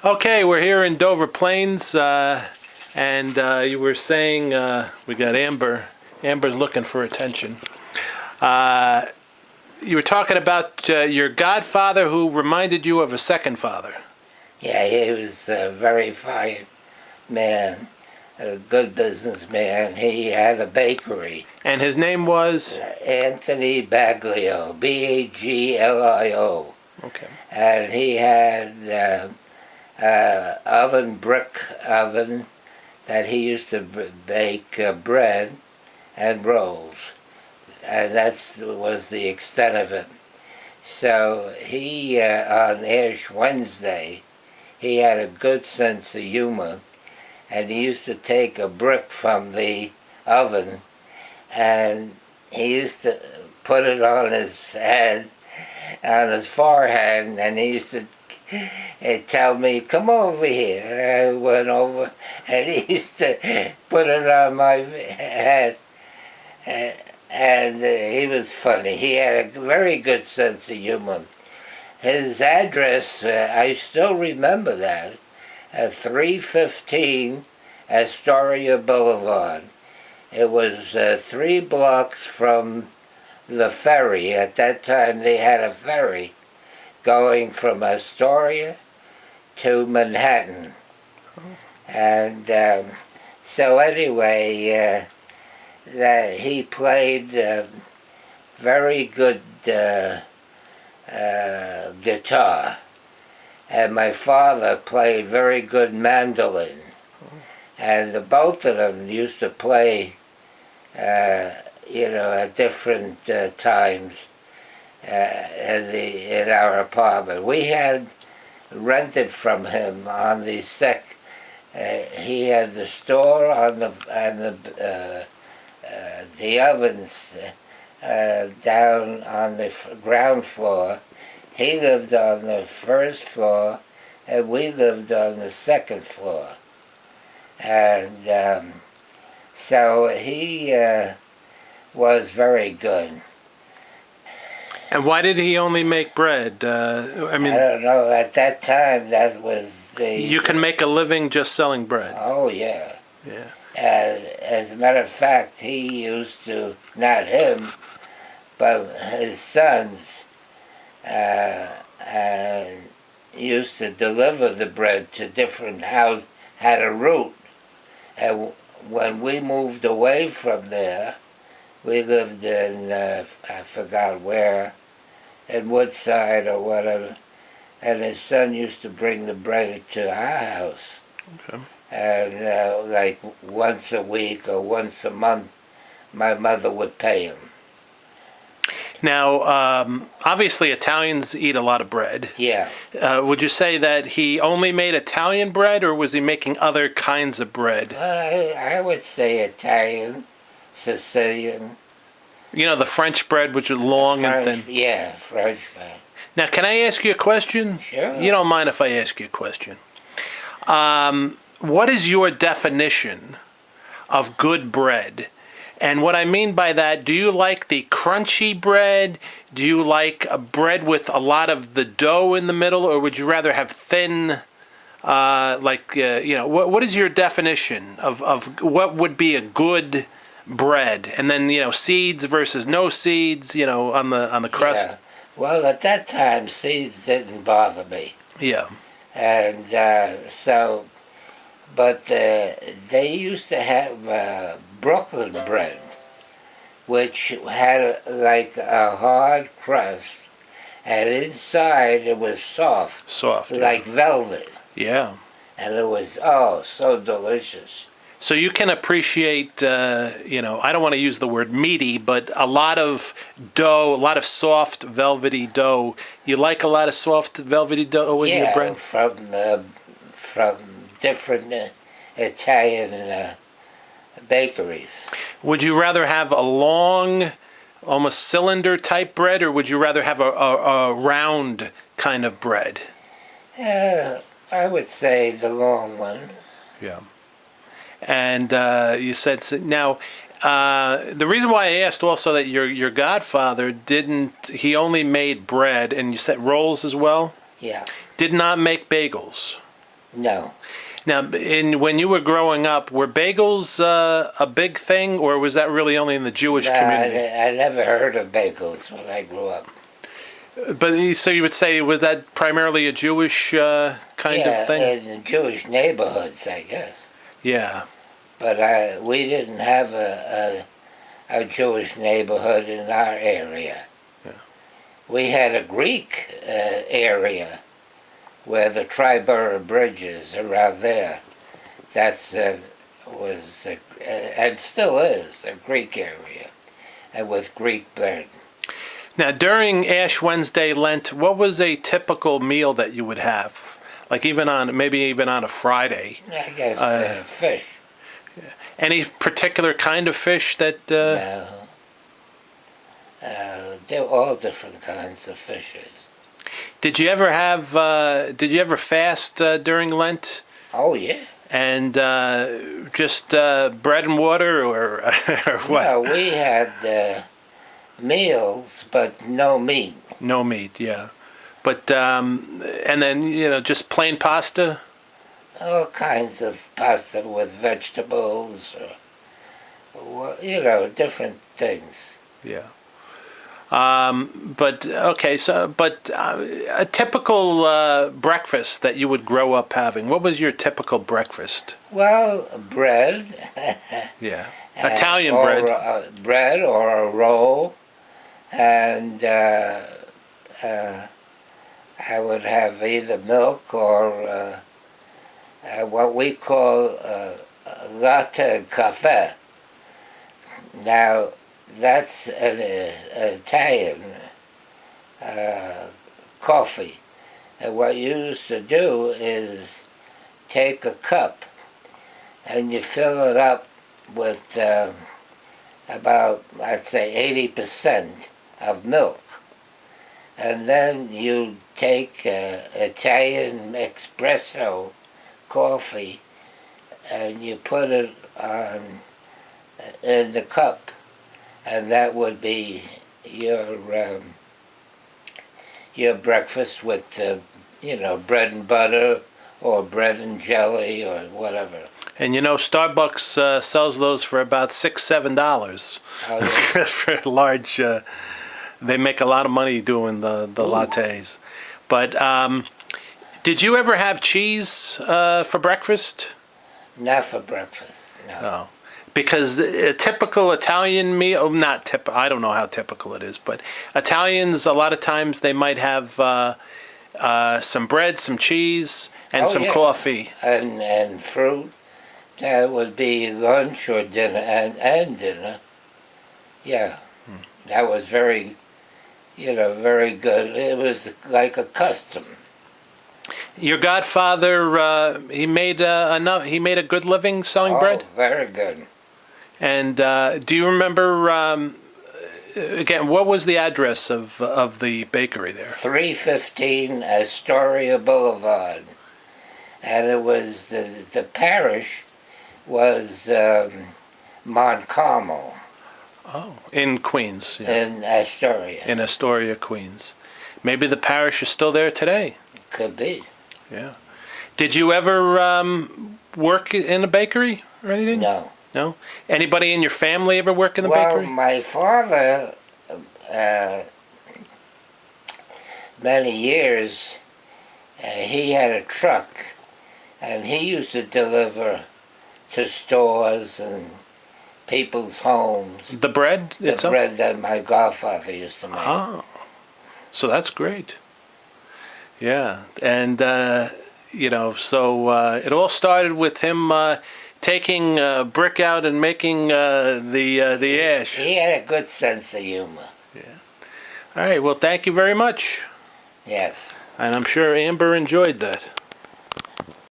Okay, we're here in Dover Plains, and you were saying we got Amber. Amber's looking for attention. You were talking about your godfather who reminded you of a second father. Yeah, he was a very fine man, a good businessman. He had a bakery. And his name was? Anthony Baglio, Baglio. Okay. And he had brick oven that he used to bake bread and rolls. And that was the extent of it. So he, on Ash Wednesday, he had a good sense of humor, and he used to take a brick from the oven, and he used to put it on his head, on his forehead, and he used to tell me, "Come over here." I went over, and he used to put it on my head, and he was funny. He had a very good sense of humor. His address, I still remember that, at 315 Astoria Boulevard. It was 3 blocks from the ferry. At that time they had a ferry going from Astoria to Manhattan. And so anyway, that he played very good guitar, and my father played very good mandolin, and the both of them used to play at different times in our apartment. We had rented from him on the he had the store on the ovens down on the ground floor. He lived on the first floor, and we lived on the second floor. And so he was very good. And why did he only make bread? I don't know. At that time, that was the... You can make a living just selling bread. Oh, yeah. Yeah. As a matter of fact, he used to, not him, but his sons used to deliver the bread to different houses, had a route. And when we moved away from there, we lived in, I forgot where, in Woodside or whatever, and his son used to bring the bread to our house. Okay. And like once a week or once a month, my mother would pay him. Now, obviously Italians eat a lot of bread. Yeah. Would you say that he only made Italian bread, or was he making other kinds of bread? I would say Italian, Sicilian. You know, the French bread, which is long French, and thin. Yeah, French bread. Now, can I ask you a question? Sure. You don't mind if I ask you a question? What is your definition of good bread? And what I mean by that, do you like the crunchy bread? Do you like a bread with a lot of the dough in the middle? Or would you rather have thin, what is your definition of what would be a good bread? And then, seeds versus no seeds, on the crust? Yeah. Well, at that time, seeds didn't bother me. Yeah. And but they used to have Brooklyn bread, which had like a hard crust, and inside it was soft. Soft. Like velvet. Yeah. And it was, so delicious. So you can appreciate, I don't want to use the word meaty, but a lot of dough, a lot of soft, velvety dough. You like a lot of soft, velvety dough in your bread? From different Italian bakeries. Would you rather have a long, almost cylinder-type bread, or would you rather have a round kind of bread? I would say the long one. Yeah. And you said now the reason why I asked also that your godfather he only made bread, and you said rolls as well? Yeah. Did not make bagels. No. Now, when you were growing up, were bagels a big thing, or was that really only in the Jewish No, community? I never heard of bagels when I grew up. But so you would say, was that primarily a Jewish kind of Yeah, thing? in Jewish neighborhoods, I guess. Yeah. But we didn't have a Jewish neighborhood in our area. Yeah. We had a Greek area where the Triborough Bridge is around there. That's was and still is a Greek area, and with Greek bread. Now, during Ash Wednesday Lent, what was a typical meal that you would have? Like maybe even on a Friday. I guess Uh, fish. any particular kind of fish that? No, they're all different kinds of fishes. Did you ever have? Did you ever fast during Lent? Oh yeah. And just bread and water, or, or what? No, we had meals, but no meat. No meat, yeah. But and then just plain pasta. All kinds of pasta with vegetables, or, different things. Yeah. But okay, but a typical breakfast that you would grow up having. What was your typical breakfast? Well, bread. Yeah. Italian or, bread. Bread or a roll, and I would have either milk or what we call latte cafe. Now, that's an Italian coffee. And what you used to do is take a cup and you fill it up with about, I'd say, 80% of milk. And then you take Italian espresso coffee and you put it on in the cup, and that would be your breakfast with bread and butter or bread and jelly or whatever. And Starbucks sells those for about $6, $7 Oh, yeah. for a large. They make a lot of money doing the lattes. But did you ever have cheese for breakfast? Not for breakfast, no. Oh. Because a typical Italian meal, not typical, I don't know how typical it is, but Italians, a lot of times they might have some bread, some cheese, and some yeah. coffee. And fruit. That would be lunch or dinner, and dinner. Yeah. That was very good. It was like a custom. Your godfather, he made enough. He made a good living selling bread. Very good. And do you remember again? What was the address of the bakery there? 315 Astoria Boulevard, and it was the parish was Mont Carmel. Oh, in Queens. Yeah. In Astoria. In Astoria, Queens. Maybe the parish is still there today. Could be. Yeah. Did you ever work in a bakery or anything? No. No? Anybody in your family ever work in the bakery? Well, my father, many years, he had a truck, and he used to deliver to stores and people's homes. The bread The itself? bread that my godfather used to make. Oh. So that's great. Yeah. And, so it all started with him taking brick out and making the ash. He had a good sense of humor. Yeah. All right. Well, thank you very much. Yes. And I'm sure Amber enjoyed that.